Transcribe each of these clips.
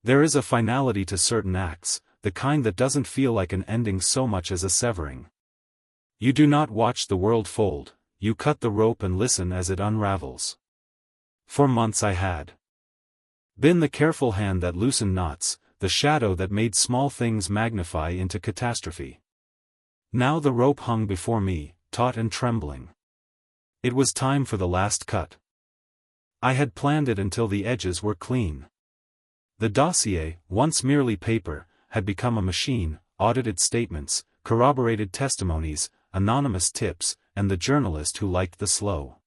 There is a finality to certain acts, the kind that doesn't feel like an ending so much as a severing. You do not watch the world fold, you cut the rope and listen as it unravels. For months I had been the careful hand that loosened knots, the shadow that made small things magnify into catastrophe. Now the rope hung before me, taut and trembling. It was time for the last cut. I had planned it until the edges were clean. The dossier, once merely paper, had become a machine, audited statements, corroborated testimonies, anonymous tips, and the journalist who liked the slow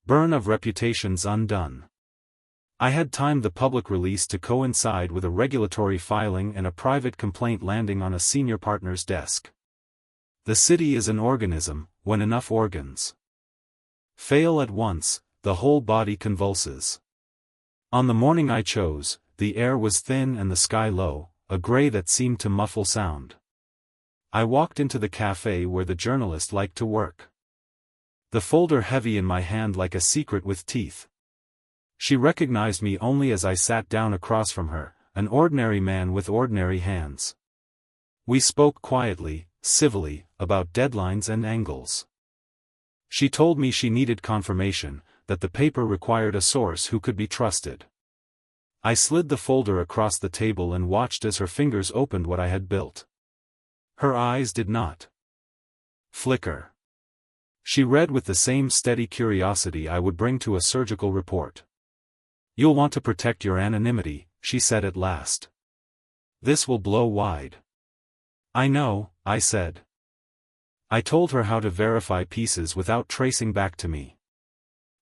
burn of reputations undone. I had timed the public release to coincide with a regulatory filing and a private complaint landing on a senior partner's desk. The city is an organism, when enough organs fail at once, the whole body convulses. On the morning I chose, the air was thin and the sky low, a gray that seemed to muffle sound. I walked into the cafe where the journalist liked to work. The folder heavy in my hand like a secret with teeth. She recognized me only as I sat down across from her, an ordinary man with ordinary hands. We spoke quietly, civilly, about deadlines and angles. She told me she needed confirmation, that the paper required a source who could be trusted. I slid the folder across the table and watched as her fingers opened what I had built. Her eyes did not flicker. She read with the same steady curiosity I would bring to a surgical report. "You'll want to protect your anonymity," she said at last. "This will blow wide." "I know," I said. I told her how to verify pieces without tracing back to me.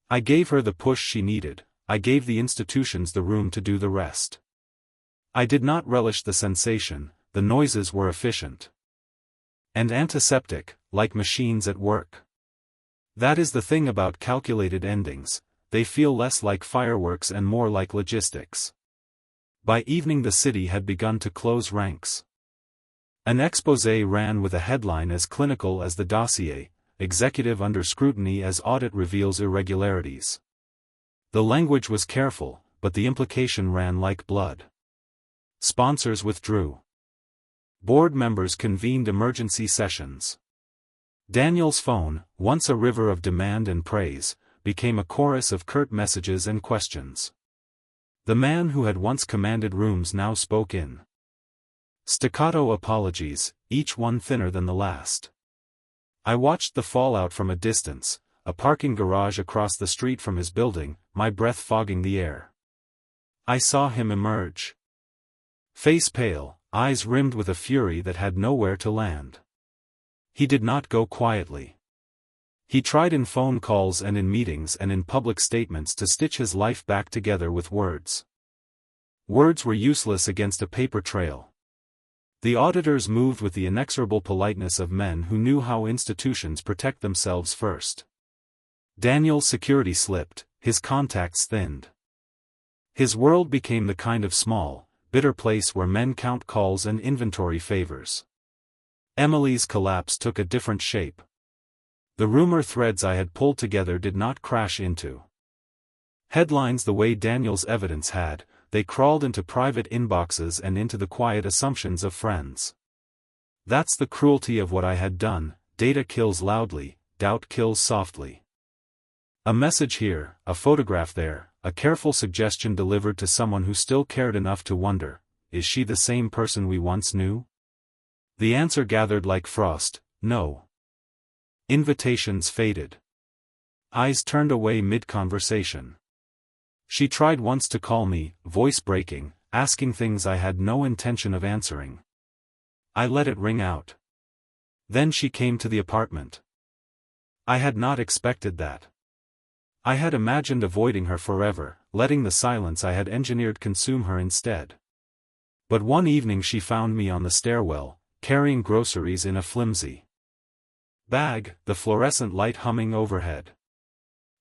I gave her the push she needed, I gave the institutions the room to do the rest. I did not relish the sensation, the noises were efficient and antiseptic, like machines at work. That is the thing about calculated endings, they feel less like fireworks and more like logistics. By evening the city had begun to close ranks. An exposé ran with a headline as clinical as the dossier, "Executive under scrutiny as audit reveals irregularities." The language was careful, but the implication ran like blood. Sponsors withdrew. Board members convened emergency sessions. Daniel's phone, once a river of demand and praise, became a chorus of curt messages and questions. The man who had once commanded rooms now spoke in staccato apologies, each one thinner than the last. I watched the fallout from a distance, a parking garage across the street from his building, my breath fogging the air. I saw him emerge. Face pale, eyes rimmed with a fury that had nowhere to land. He did not go quietly. He tried in phone calls and in meetings and in public statements to stitch his life back together with words. Words were useless against a paper trail. The auditors moved with the inexorable politeness of men who knew how institutions protect themselves first. Daniel's security slipped, his contacts thinned. His world became the kind of small, bitter place where men count calls and inventory favors. Emily's collapse took a different shape. The rumor threads I had pulled together did not crash into headlines the way Daniel's evidence had, they crawled into private inboxes and into the quiet assumptions of friends. That's the cruelty of what I had done, data kills loudly, doubt kills softly. A message here, a photograph there, a careful suggestion delivered to someone who still cared enough to wonder, is she the same person we once knew? The answer gathered like frost, no. Invitations faded. Eyes turned away mid-conversation. She tried once to call me, voice breaking, asking things I had no intention of answering. I let it ring out. Then she came to the apartment. I had not expected that. I had imagined avoiding her forever, letting the silence I had engineered consume her instead. But one evening she found me on the stairwell, carrying groceries in a flimsy bag, the fluorescent light humming overhead.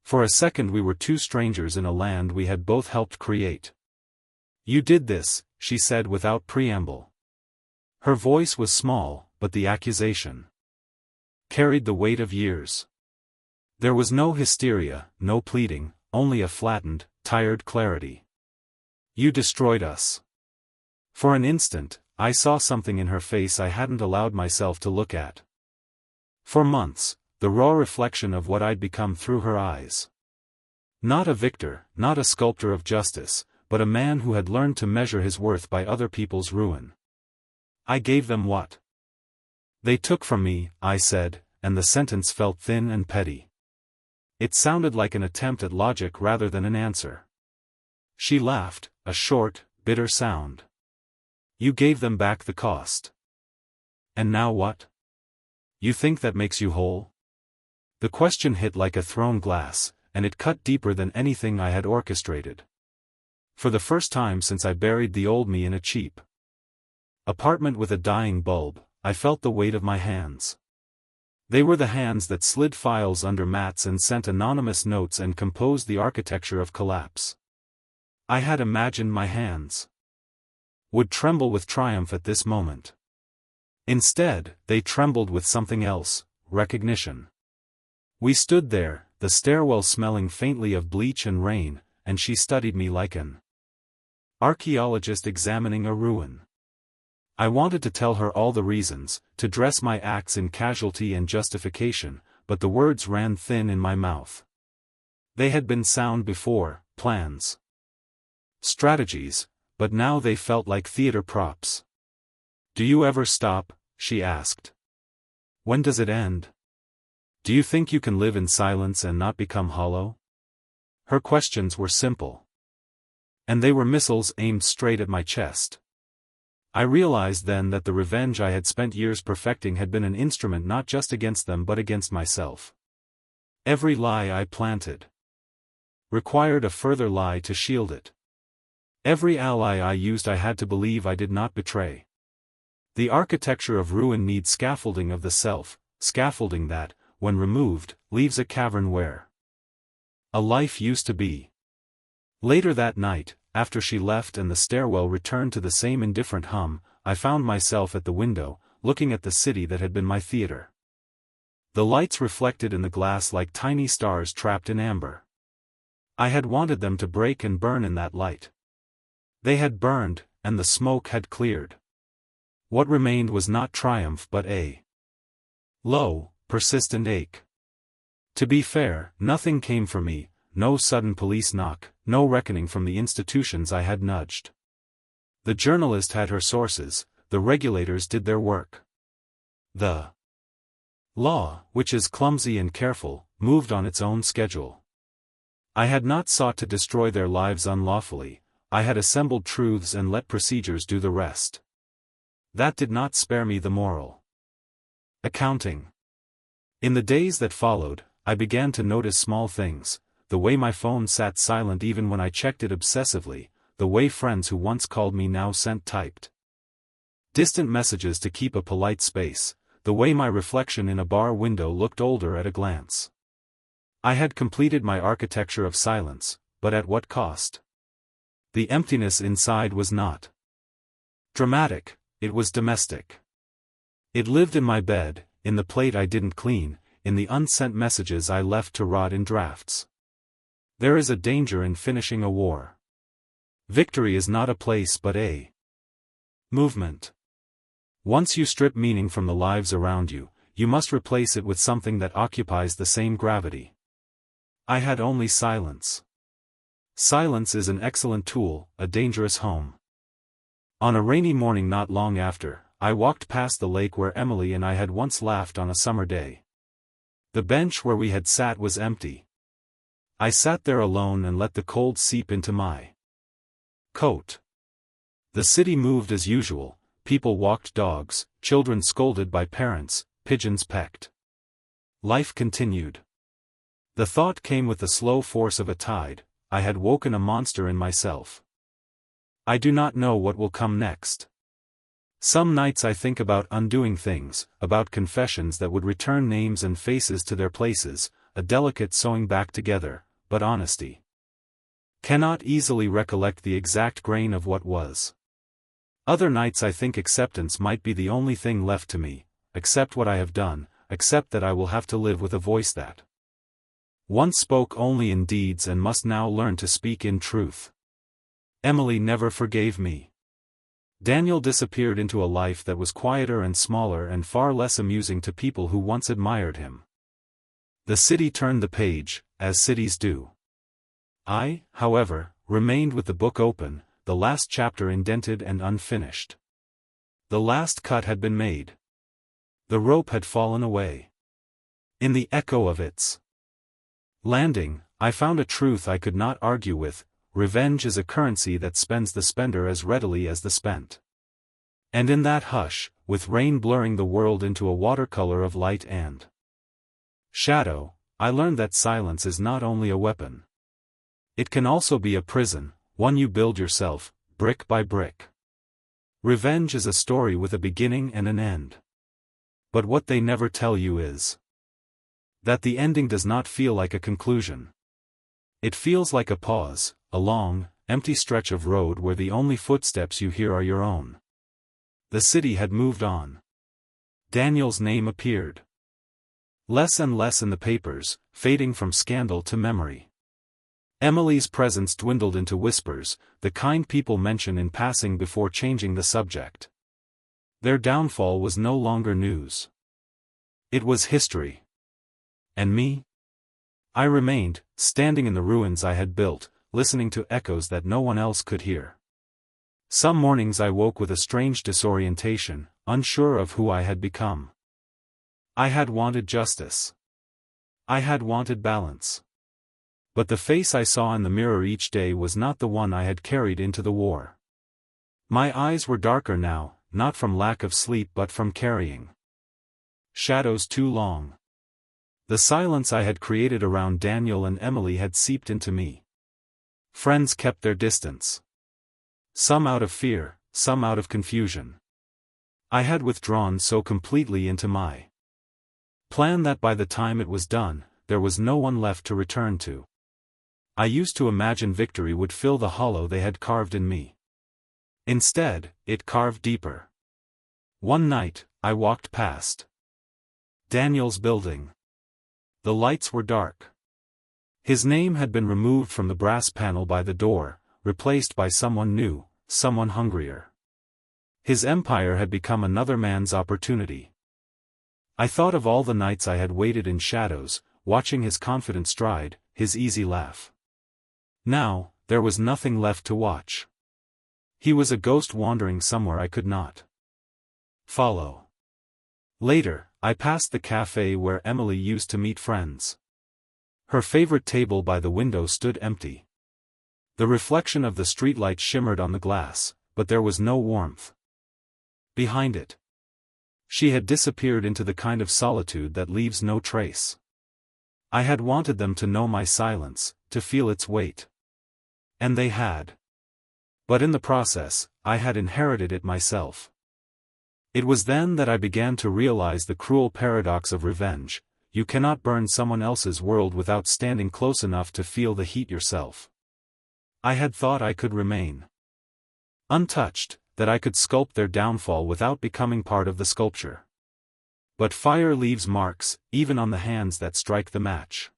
For a second we were two strangers in a land we had both helped create. "You did this," she said without preamble. Her voice was small, but the accusation carried the weight of years. There was no hysteria, no pleading, only a flattened, tired clarity. "You destroyed us. For an instant, I saw something in her face I hadn't allowed myself to look at. For months, the raw reflection of what I'd become through her eyes. Not a victor, not a sculptor of justice, but a man who had learned to measure his worth by other people's ruin. I gave them what they took from me, I said, and the sentence felt thin and petty. It sounded like an attempt at logic rather than an answer. She laughed, a short, bitter sound. You gave them back the cost. And now what? You think that makes you whole? The question hit like a thrown glass, and it cut deeper than anything I had orchestrated. For the first time since I buried the old me in a cheap apartment with a dying bulb, I felt the weight of my hands. They were the hands that slid files under mats and sent anonymous notes and composed the architecture of collapse. I had imagined my hands would tremble with triumph at this moment. Instead, they trembled with something else, recognition. We stood there, the stairwell smelling faintly of bleach and rain, and she studied me like an archaeologist examining a ruin. I wanted to tell her all the reasons, to dress my acts in casualty and justification, but the words ran thin in my mouth. They had been sound before, plans, strategies, but now they felt like theater props. Do you ever stop? She asked. When does it end? Do you think you can live in silence and not become hollow? Her questions were simple. And they were missiles aimed straight at my chest. I realized then that the revenge I had spent years perfecting had been an instrument not just against them but against myself. Every lie I planted required a further lie to shield it. Every ally I used I had to believe I did not betray. The architecture of ruin needs scaffolding of the self, scaffolding that, when removed, leaves a cavern where a life used to be. Later that night, after she left and the stairwell returned to the same indifferent hum, I found myself at the window, looking at the city that had been my theater. The lights reflected in the glass like tiny stars trapped in amber. I had wanted them to break and burn in that light. They had burned, and the smoke had cleared. What remained was not triumph but a low, persistent ache. To be fair, nothing came for me, no sudden police knock, no reckoning from the institutions I had nudged. The journalist had her sources, the regulators did their work. The law, which is clumsy and careful, moved on its own schedule. I had not sought to destroy their lives unlawfully, I had assembled truths and let procedures do the rest. That did not spare me the moral accounting. In the days that followed, I began to notice small things, the way my phone sat silent even when I checked it obsessively, the way friends who once called me now sent typed distant messages to keep a polite space, the way my reflection in a bar window looked older at a glance. I had completed my architecture of silence, but at what cost? The emptiness inside was not dramatic, it was domestic. It lived in my bed, in the plate I didn't clean, in the unsent messages I left to rot in drafts. There is a danger in finishing a war. Victory is not a place but a movement. Once you strip meaning from the lives around you, you must replace it with something that occupies the same gravity. I had only silence. Silence is an excellent tool, a dangerous home. On a rainy morning not long after, I walked past the lake where Emily and I had once laughed on a summer day. The bench where we had sat was empty. I sat there alone and let the cold seep into my coat. The city moved as usual, people walked dogs, children scolded by parents, pigeons pecked. Life continued. The thought came with the slow force of a tide, I had woken a monster in myself. I do not know what will come next. Some nights I think about undoing things, about confessions that would return names and faces to their places, a delicate sewing back together, but honesty cannot easily recollect the exact grain of what was. Other nights I think acceptance might be the only thing left to me, accept what I have done, accept that I will have to live with a voice that once spoke only in deeds and must now learn to speak in truth. Emily never forgave me. Daniel disappeared into a life that was quieter and smaller and far less amusing to people who once admired him. The city turned the page, as cities do. I, however, remained with the book open, the last chapter indented and unfinished. The last cut had been made. The rope had fallen away. In the echo of its landing, I found a truth I could not argue with: revenge is a currency that spends the spender as readily as the spent. And in that hush, with rain blurring the world into a watercolor of light and shadow, I learned that silence is not only a weapon. It can also be a prison, one you build yourself, brick by brick. Revenge is a story with a beginning and an end. But what they never tell you is that the ending does not feel like a conclusion. It feels like a pause, a long, empty stretch of road where the only footsteps you hear are your own. The city had moved on. Daniel's name appeared less and less in the papers, fading from scandal to memory. Emily's presence dwindled into whispers, the kind people mention in passing before changing the subject. Their downfall was no longer news. It was history. And me? I remained, standing in the ruins I had built, listening to echoes that no one else could hear. Some mornings I woke with a strange disorientation, unsure of who I had become. I had wanted justice. I had wanted balance. But the face I saw in the mirror each day was not the one I had carried into the war. My eyes were darker now, not from lack of sleep but from carrying shadows too long. The silence I had created around Daniel and Emily had seeped into me. Friends kept their distance. Some out of fear, some out of confusion. I had withdrawn so completely into my plan that by the time it was done, there was no one left to return to. I used to imagine victory would fill the hollow they had carved in me. Instead, it carved deeper. One night, I walked past Daniel's building. The lights were dark. His name had been removed from the brass panel by the door, replaced by someone new, someone hungrier. His empire had become another man's opportunity. I thought of all the nights I had waited in shadows, watching his confident stride, his easy laugh. Now, there was nothing left to watch. He was a ghost wandering somewhere I could not follow. Later, I passed the cafe where Emily used to meet friends. Her favorite table by the window stood empty. The reflection of the streetlight shimmered on the glass, but there was no warmth behind it. She had disappeared into the kind of solitude that leaves no trace. I had wanted them to know my silence, to feel its weight. And they had. But in the process, I had inherited it myself. It was then that I began to realize the cruel paradox of revenge: you cannot burn someone else's world without standing close enough to feel the heat yourself. I had thought I could remain untouched, that I could sculpt their downfall without becoming part of the sculpture. But fire leaves marks, even on the hands that strike the match.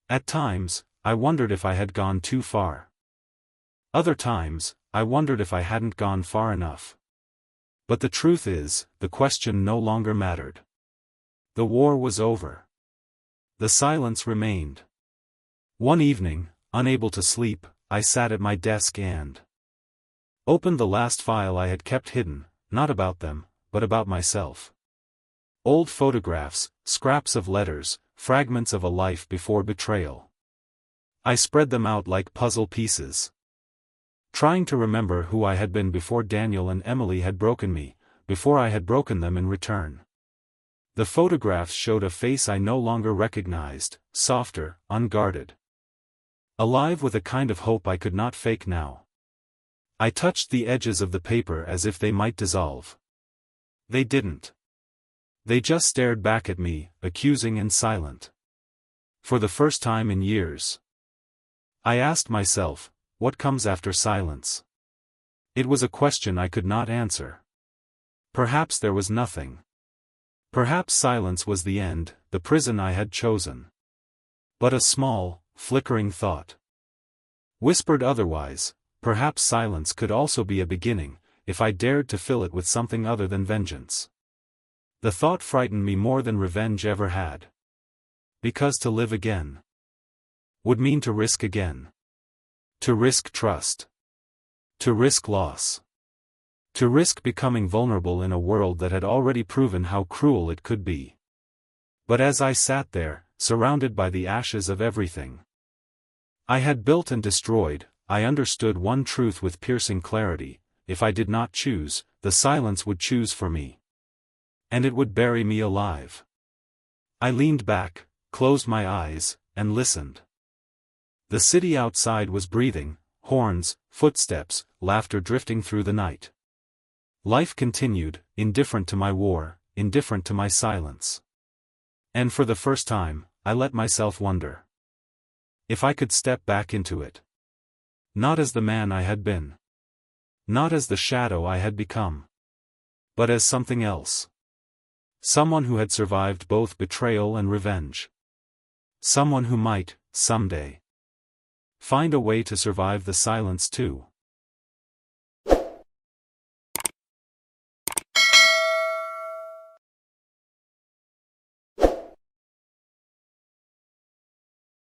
At times, I wondered if I had gone too far. Other times, I wondered if I hadn't gone far enough. But the truth is, the question no longer mattered. The war was over. The silence remained. One evening, unable to sleep, I sat at my desk and opened the last file I had kept hidden, not about them, but about myself. Old photographs, scraps of letters, fragments of a life before betrayal. I spread them out like puzzle pieces, trying to remember who I had been before Daniel and Emily had broken me, before I had broken them in return. The photographs showed a face I no longer recognized, softer, unguarded. Alive with a kind of hope I could not fake now. I touched the edges of the paper as if they might dissolve. They didn't. They just stared back at me, accusing and silent. For the first time in years, I asked myself, what comes after silence? It was a question I could not answer. Perhaps there was nothing. Perhaps silence was the end, the prison I had chosen. But a small, flickering thought whispered otherwise. Perhaps silence could also be a beginning, if I dared to fill it with something other than vengeance. The thought frightened me more than revenge ever had. Because to live again would mean to risk again. To risk trust. To risk loss. To risk becoming vulnerable in a world that had already proven how cruel it could be. But as I sat there, surrounded by the ashes of everything I had built and destroyed, I understood one truth with piercing clarity: if I did not choose, the silence would choose for me. And it would bury me alive. I leaned back, closed my eyes, and listened. The city outside was breathing, horns, footsteps, laughter drifting through the night. Life continued, indifferent to my war, indifferent to my silence. And for the first time, I let myself wonder if I could step back into it. Not as the man I had been. Not as the shadow I had become. But as something else. Someone who had survived both betrayal and revenge. Someone who might, someday, find a way to survive the silence too.